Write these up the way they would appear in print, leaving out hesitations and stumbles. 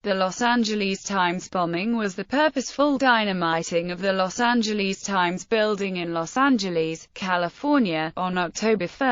The Los Angeles Times bombing was the purposeful dynamiting of the Los Angeles Times building in Los Angeles, California, on October 1,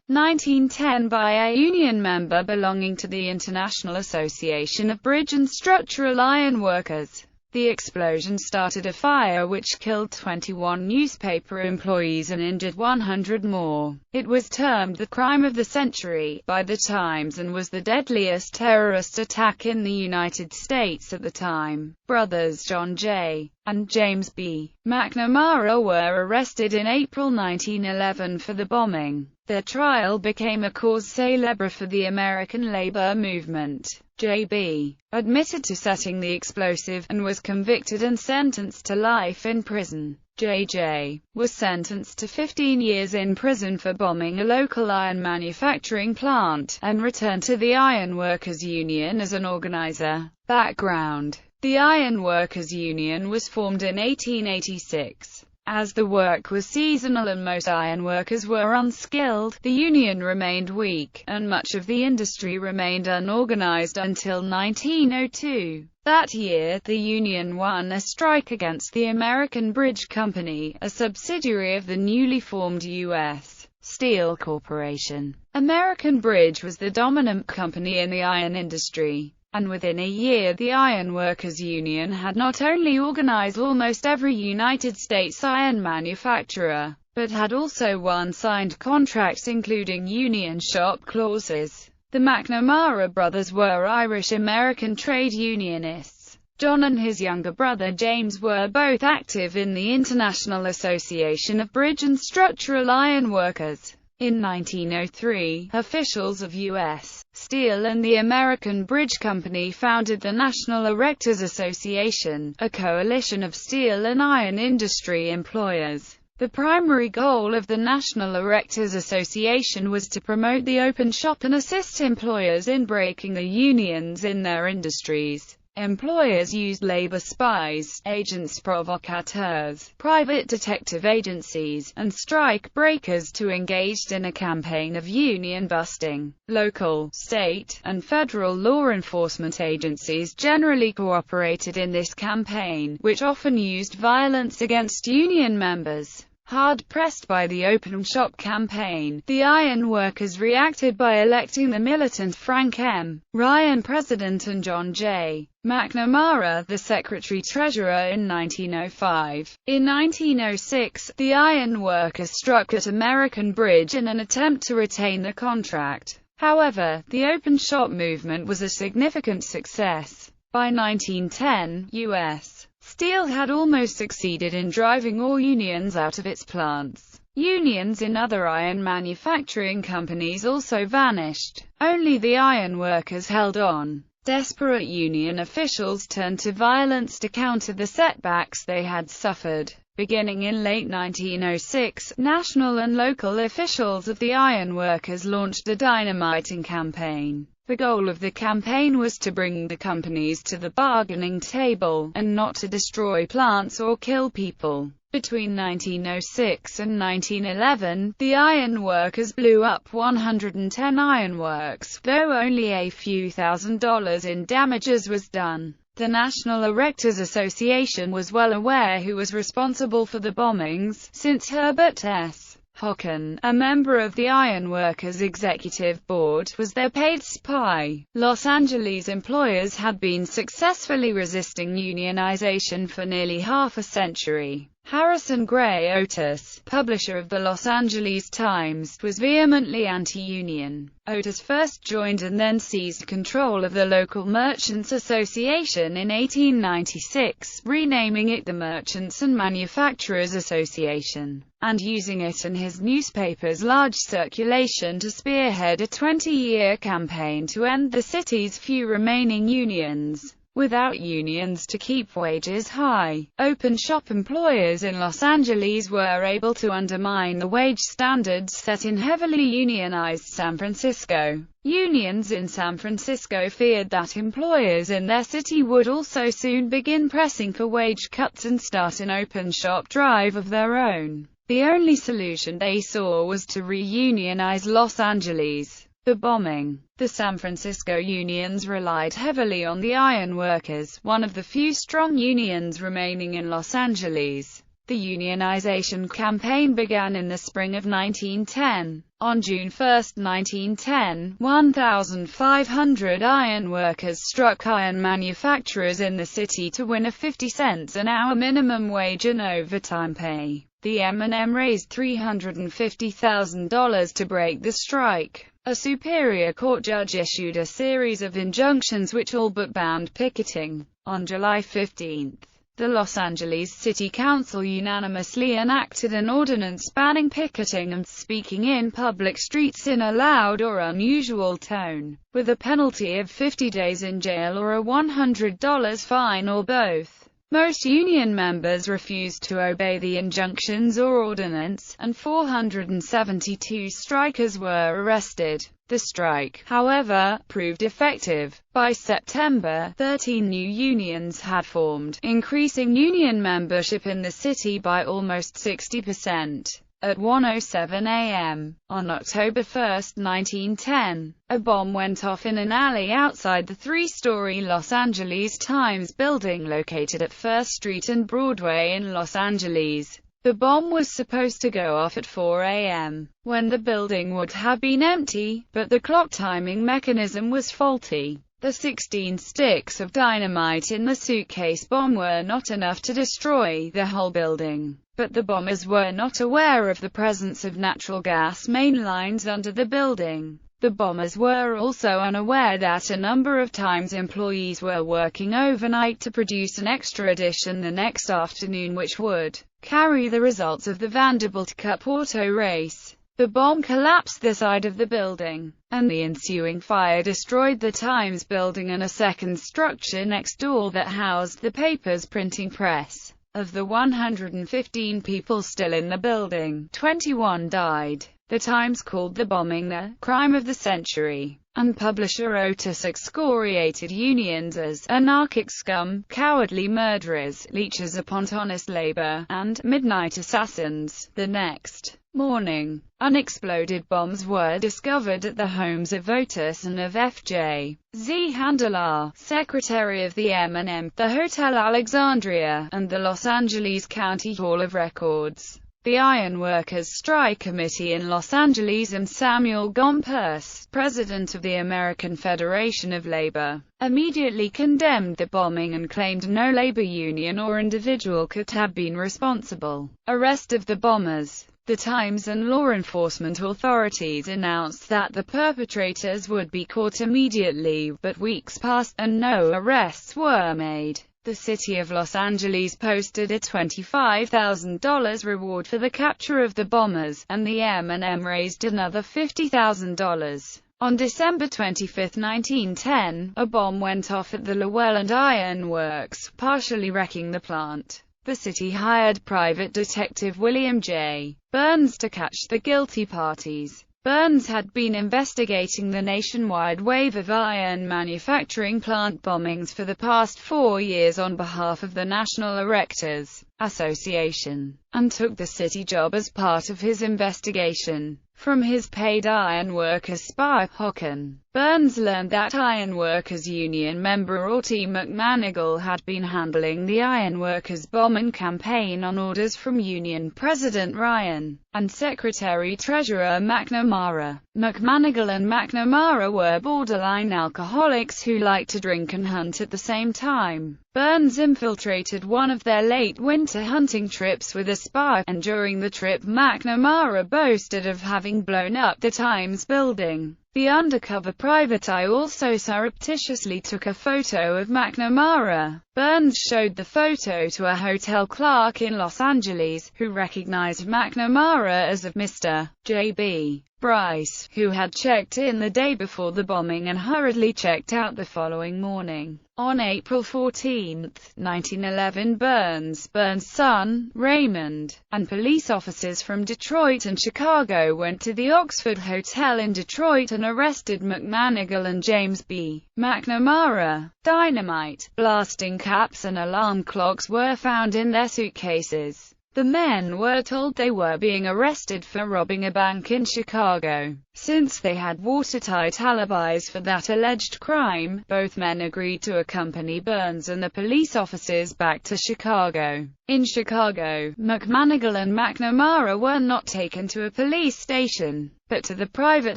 1910 by a Union member belonging to the International Association of Bridge and Structural Iron Workers. The explosion started a fire which killed 21 newspaper employees and injured 100 more. It was termed the crime of the century by the Times and was the deadliest terrorist attack in the United States at the time. Brothers John J. and James B. McNamara were arrested in April 1911 for the bombing. Their trial became a cause célèbre for the American labor movement. J.B. admitted to setting the explosive, and was convicted and sentenced to life in prison. J.J. was sentenced to 15 years in prison for bombing a local iron manufacturing plant, and returned to the Iron Workers Union as an organizer. Background: the Iron Workers Union was formed in 1886. As the work was seasonal and most iron workers were unskilled, the union remained weak, and much of the industry remained unorganized until 1902. That year, the union won a strike against the American Bridge Company, a subsidiary of the newly formed U.S. Steel Corporation. American Bridge was the dominant company in the iron industry, and within a year the Iron Workers Union had not only organized almost every United States iron manufacturer, but had also won signed contracts including union shop clauses. The McNamara brothers were Irish-American trade unionists. John and his younger brother James were both active in the International Association of Bridge and Structural Iron Workers. In 1903, officials of U.S. Steel and the American Bridge Company founded the National Erectors Association, a coalition of steel and iron industry employers. The primary goal of the National Erectors Association was to promote the open shop and assist employers in breaking the unions in their industries. Employers used labor spies, agents provocateurs, private detective agencies, and strike breakers to engage in a campaign of union busting. Local, state, and federal law enforcement agencies generally cooperated in this campaign, which often used violence against union members. Hard-pressed by the Open Shop campaign, the iron workers reacted by electing the militant Frank M. Ryan president and John J. McNamara the secretary-treasurer in 1905. In 1906, the iron workers struck at American Bridge in an attempt to retain the contract. However, the open shop movement was a significant success. By 1910, U.S. Steel had almost succeeded in driving all unions out of its plants. Unions in other iron manufacturing companies also vanished. Only the iron workers held on. Desperate union officials turned to violence to counter the setbacks they had suffered. Beginning in late 1906, national and local officials of the iron workers launched the Dynamiting Campaign. The goal of the campaign was to bring the companies to the bargaining table, and not to destroy plants or kill people. Between 1906 and 1911, the iron workers blew up 110 ironworks, though only a few $1,000s in damages was done. The National Erectors Association was well aware who was responsible for the bombings, since Herbert S. Hocken, a member of the Iron Workers Executive Board, was their paid spy. Los Angeles employers had been successfully resisting unionization for nearly half a century. Harrison Gray Otis, publisher of the Los Angeles Times, was vehemently anti-union. Otis first joined and then seized control of the local Merchants Association in 1896, renaming it the Merchants and Manufacturers Association, and using it in his newspaper's large circulation to spearhead a 20-year campaign to end the city's few remaining unions. Without unions to keep wages high, open shop employers in Los Angeles were able to undermine the wage standards set in heavily unionized San Francisco. Unions in San Francisco feared that employers in their city would also soon begin pressing for wage cuts and start an open shop drive of their own. The only solution they saw was to reunionize Los Angeles. The bombing. The San Francisco unions relied heavily on the iron workers, one of the few strong unions remaining in Los Angeles. The unionization campaign began in the spring of 1910. On June 1, 1910, 1,500 iron workers struck iron manufacturers in the city to win a 50 cents an hour minimum wage and overtime pay. The M&M raised $350,000 to break the strike. A Superior Court judge issued a series of injunctions which all but banned picketing. On July 15, the Los Angeles City Council unanimously enacted an ordinance banning picketing and speaking in public streets in a loud or unusual tone, with a penalty of 50 days in jail or a $100 fine or both. Most union members refused to obey the injunctions or ordinance, and 472 strikers were arrested. The strike, however, proved effective. By September, 13 new unions had formed, increasing union membership in the city by almost 60%. At 1:07 a.m. on October 1, 1910, a bomb went off in an alley outside the three-story Los Angeles Times building located at 1st Street and Broadway in Los Angeles. The bomb was supposed to go off at 4 a.m., when the building would have been empty, but the clock timing mechanism was faulty. The 16 sticks of dynamite in the suitcase bomb were not enough to destroy the whole building, but the bombers were not aware of the presence of natural gas main lines under the building. The bombers were also unaware that a number of Times employees were working overnight to produce an extra edition the next afternoon which would carry the results of the Vanderbilt Cup auto race. The bomb collapsed the side of the building, and the ensuing fire destroyed the Times building and a second structure next door that housed the paper's printing press. Of the 115 people still in the building, 21 died. The Times called the bombing the crime of the century, and publisher Otis excoriated unions as anarchic scum, cowardly murderers, leeches upon honest labor, and midnight assassins. The next morning, unexploded bombs were discovered at the homes of Otis and of F.J. Z. Handler, secretary of the M&M, the Hotel Alexandria, and the Los Angeles County Hall of Records. The Iron Workers' Strike Committee in Los Angeles and Samuel Gompers, president of the American Federation of Labor, immediately condemned the bombing and claimed no labor union or individual could have been responsible. Arrest of the bombers. The Times and law enforcement authorities announced that the perpetrators would be caught immediately, but weeks passed, and no arrests were made. The city of Los Angeles posted a $25,000 reward for the capture of the bombers, and the M&M raised another $50,000. On December 25, 1910, a bomb went off at the Llewellyn Iron Works, partially wrecking the plant. The city hired private detective William J. Burns to catch the guilty parties. Burns had been investigating the nationwide wave of iron manufacturing plant bombings for the past 4 years on behalf of the National Erectors Association, and took the city job as part of his investigation. From his paid iron workers spy, Hocken, Burns learned that Iron Workers Union member Orty McManigal had been handling the Iron Workers bombing campaign on orders from Union President Ryan and Secretary-Treasurer McNamara. McManigal and McNamara were borderline alcoholics who liked to drink and hunt at the same time. Burns infiltrated one of their late winter hunting trips with a spy, and during the trip McNamara boasted of having blown up the Times building. The undercover private eye also surreptitiously took a photo of McNamara. Burns showed the photo to a hotel clerk in Los Angeles, who recognized McNamara as of Mr. J.B. Bryce, who had checked in the day before the bombing and hurriedly checked out the following morning. On April 14, 1911, Burns' son, Raymond, and police officers from Detroit and Chicago went to the Oxford Hotel in Detroit and arrested McManigal and James B. McNamara. Dynamite, blasting caps and alarm clocks were found in their suitcases. The men were told they were being arrested for robbing a bank in Chicago. Since they had watertight alibis for that alleged crime, both men agreed to accompany Burns and the police officers back to Chicago. In Chicago, McManigal and McNamara were not taken to a police station, but to the private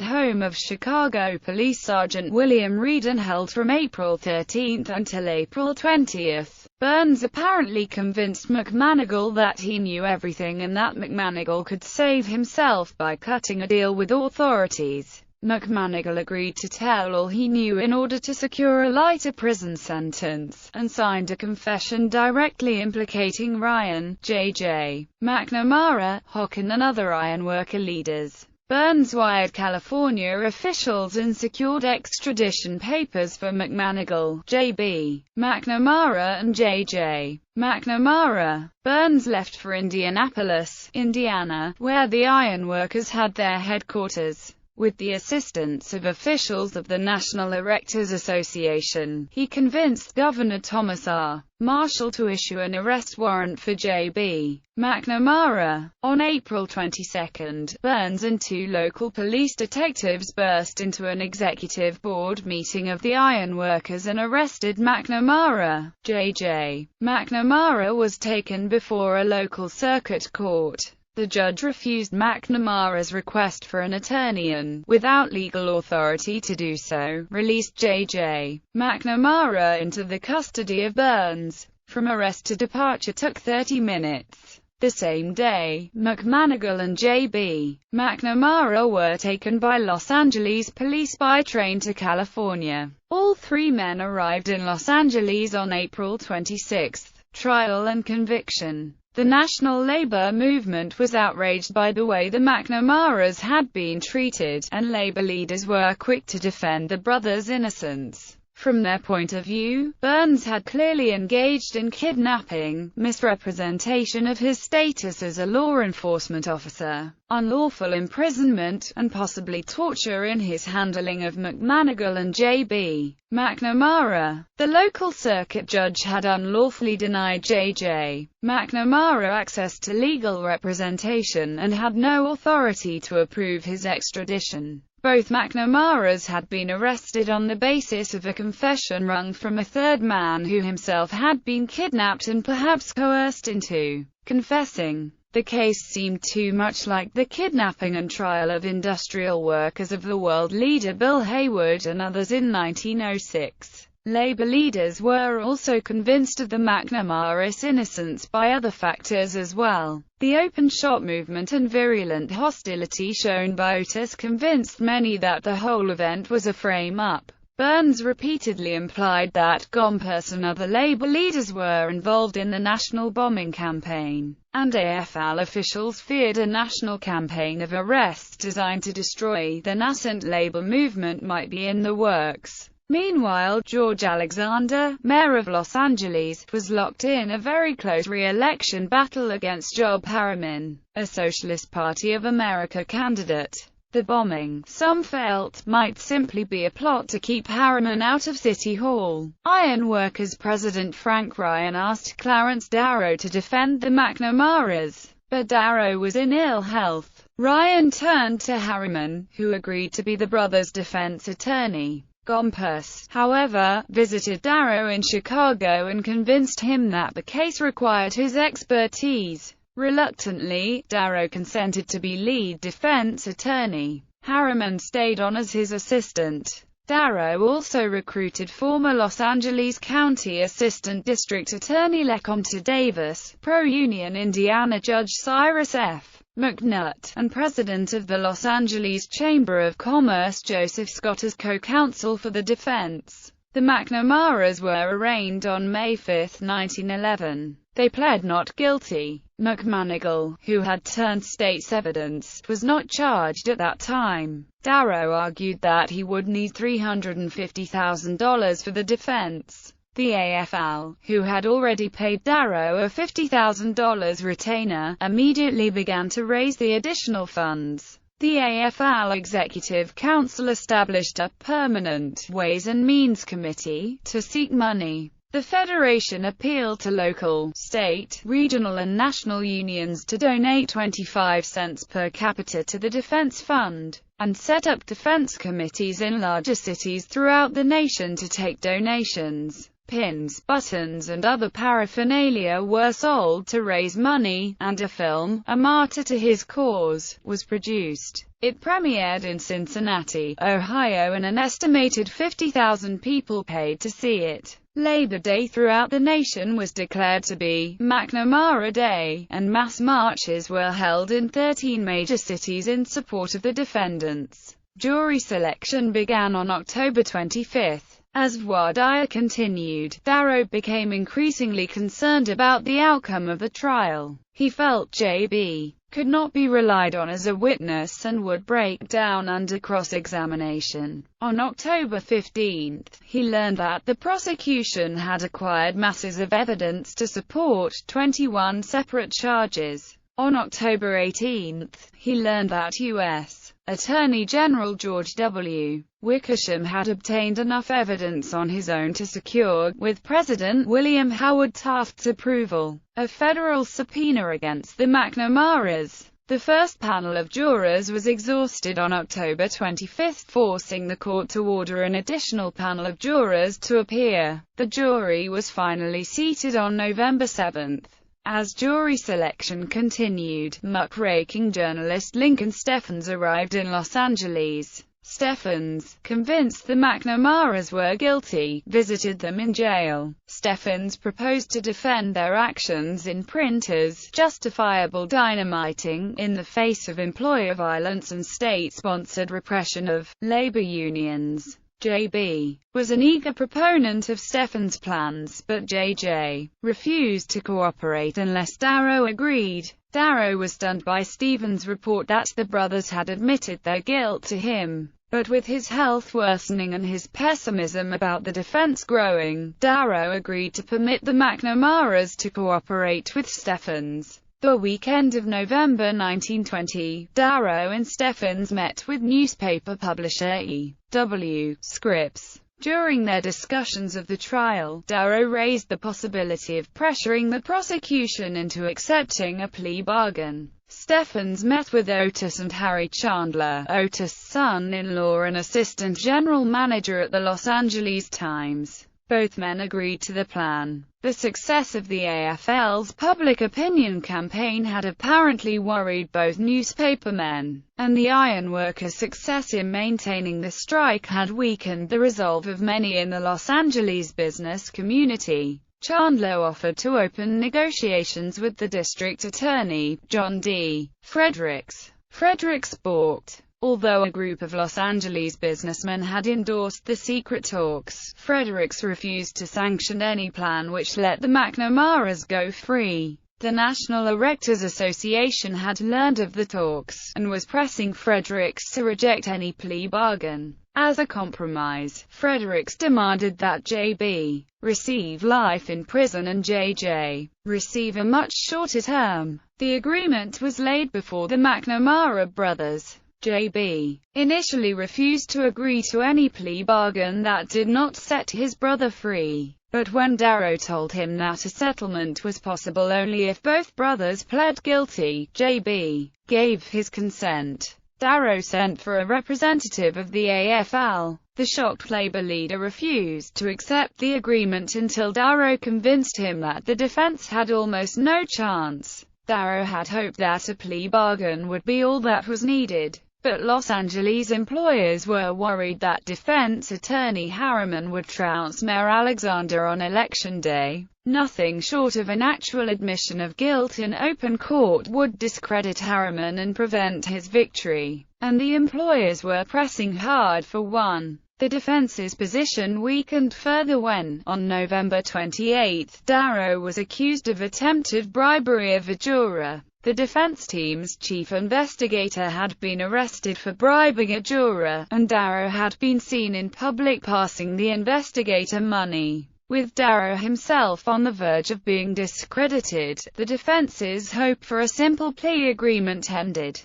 home of Chicago Police Sergeant William Reed, and held from April 13 until April 20. Burns apparently convinced McManigal that he knew everything and that McManigal could save himself by cutting a deal with authorities. McManigal agreed to tell all he knew in order to secure a lighter prison sentence, and signed a confession directly implicating Ryan, J.J. McNamara, Hockin and other ironworker leaders. Burns wired California officials and secured extradition papers for McManigal, J.B. McNamara and J.J. McNamara. Burns left for Indianapolis, Indiana, where the ironworkers had their headquarters. With the assistance of officials of the National Erectors Association, he convinced Governor Thomas R. Marshall to issue an arrest warrant for J.B. McNamara. On April 22, Burns and two local police detectives burst into an executive board meeting of the ironworkers and arrested McNamara. J.J. McNamara was taken before a local circuit court. The judge refused McNamara's request for an attorney and, without legal authority to do so, released J.J. McNamara into the custody of Burns. From arrest to departure took 30 minutes. The same day, McManigal and J.B. McNamara were taken by Los Angeles police by train to California. All three men arrived in Los Angeles on April 26. Trial and conviction. The national labor movement was outraged by the way the McNamaras had been treated, and labor leaders were quick to defend the brothers' innocence. From their point of view, Burns had clearly engaged in kidnapping, misrepresentation of his status as a law enforcement officer, unlawful imprisonment, and possibly torture in his handling of McManigal and J.B. McNamara. The local circuit judge had unlawfully denied J.J. McNamara access to legal representation and had no authority to approve his extradition. Both McNamaras had been arrested on the basis of a confession wrung from a third man who himself had been kidnapped and perhaps coerced into confessing. The case seemed too much like the kidnapping and trial of industrial workers of the world leader Bill Haywood and others in 1906. Labor leaders were also convinced of the McNamara's innocence by other factors as well. The open-shot movement and virulent hostility shown by Otis convinced many that the whole event was a frame-up. Burns repeatedly implied that Gompers and other labor leaders were involved in the national bombing campaign, and AFL officials feared a national campaign of arrests designed to destroy the nascent labor movement might be in the works. Meanwhile, George Alexander, mayor of Los Angeles, was locked in a very close re-election battle against Job Harriman, a Socialist Party of America candidate. The bombing, some felt, might simply be a plot to keep Harriman out of City Hall. Ironworkers President Frank Ryan asked Clarence Darrow to defend the McNamaras, but Darrow was in ill health. Ryan turned to Harriman, who agreed to be the brothers' defense attorney. Gompers, however, visited Darrow in Chicago and convinced him that the case required his expertise. Reluctantly, Darrow consented to be lead defense attorney. Harriman stayed on as his assistant. Darrow also recruited former Los Angeles County Assistant District Attorney LeCompte Davis, pro-union Indiana Judge Cyrus F. McNutt, and president of the Los Angeles Chamber of Commerce Joseph Scott as co-counsel for the defense. The McNamaras were arraigned on May 5, 1911. They pled not guilty. McManigal, who had turned state's evidence, was not charged at that time. Darrow argued that he would need $350,000 for the defense. The AFL, who had already paid Darrow a $50,000 retainer, immediately began to raise the additional funds. The AFL Executive Council established a permanent Ways and Means Committee to seek money. The Federation appealed to local, state, regional and national unions to donate 25 cents per capita to the Defense Fund, and set up defense committees in larger cities throughout the nation to take donations. Pins, buttons and other paraphernalia were sold to raise money, and a film, A Martyr to His Cause, was produced. It premiered in Cincinnati, Ohio, and an estimated 50,000 people paid to see it. Labor Day throughout the nation was declared to be McNamara Day, and mass marches were held in 13 major cities in support of the defendants. Jury selection began on October 25. As voir dire continued, Darrow became increasingly concerned about the outcome of the trial. He felt J.B. could not be relied on as a witness and would break down under cross-examination. On October 15, he learned that the prosecution had acquired masses of evidence to support 21 separate charges. On October 18, he learned that U.S. Attorney General George W. Wickersham had obtained enough evidence on his own to secure, with President William Howard Taft's approval, a federal subpoena against the McNamaras. The first panel of jurors was exhausted on October 25, forcing the court to order an additional panel of jurors to appear. The jury was finally seated on November 7. As jury selection continued, muckraking journalist Lincoln Steffens arrived in Los Angeles. Steffens, convinced the McNamaras were guilty, visited them in jail. Steffens proposed to defend their actions in print as justifiable dynamiting, in the face of employer violence and state-sponsored repression of labor unions. J.B. was an eager proponent of Steffens' plans, but J.J. refused to cooperate unless Darrow agreed. Darrow was stunned by Steffens' report that the brothers had admitted their guilt to him. But with his health worsening and his pessimism about the defense growing, Darrow agreed to permit the McNamaras to cooperate with Steffens. The weekend of November 1920, Darrow and Steffens met with newspaper publisher E. W. Scripps. During their discussions of the trial, Darrow raised the possibility of pressuring the prosecution into accepting a plea bargain. Steffens met with Otis and Harry Chandler, Otis' son-in-law and assistant general manager at the Los Angeles Times. Both men agreed to the plan. The success of the AFL's public opinion campaign had apparently worried both newspapermen, and the ironworkers' success in maintaining the strike had weakened the resolve of many in the Los Angeles business community. Chandler offered to open negotiations with the district attorney, John D. Fredericks. Fredericks balked. Although a group of Los Angeles businessmen had endorsed the secret talks, Fredericks refused to sanction any plan which let the McNamaras go free. The National Erectors Association had learned of the talks, and was pressing Fredericks to reject any plea bargain. As a compromise, Fredericks demanded that J.B. receive life in prison and J.J. receive a much shorter term. The agreement was laid before the McNamara brothers. J.B. initially refused to agree to any plea bargain that did not set his brother free, but when Darrow told him that a settlement was possible only if both brothers pled guilty, J.B. gave his consent. Darrow sent for a representative of the AFL. The shocked labor leader refused to accept the agreement until Darrow convinced him that the defense had almost no chance. Darrow had hoped that a plea bargain would be all that was needed. But Los Angeles employers were worried that defense attorney Harriman would trounce Mayor Alexander on Election Day. Nothing short of an actual admission of guilt in open court would discredit Harriman and prevent his victory, and the employers were pressing hard for one. The defense's position weakened further when, on November 28, Darrow was accused of attempted bribery of a juror. The defense team's chief investigator had been arrested for bribing a juror, and Darrow had been seen in public passing the investigator money. With Darrow himself on the verge of being discredited, the defense's hope for a simple plea agreement ended.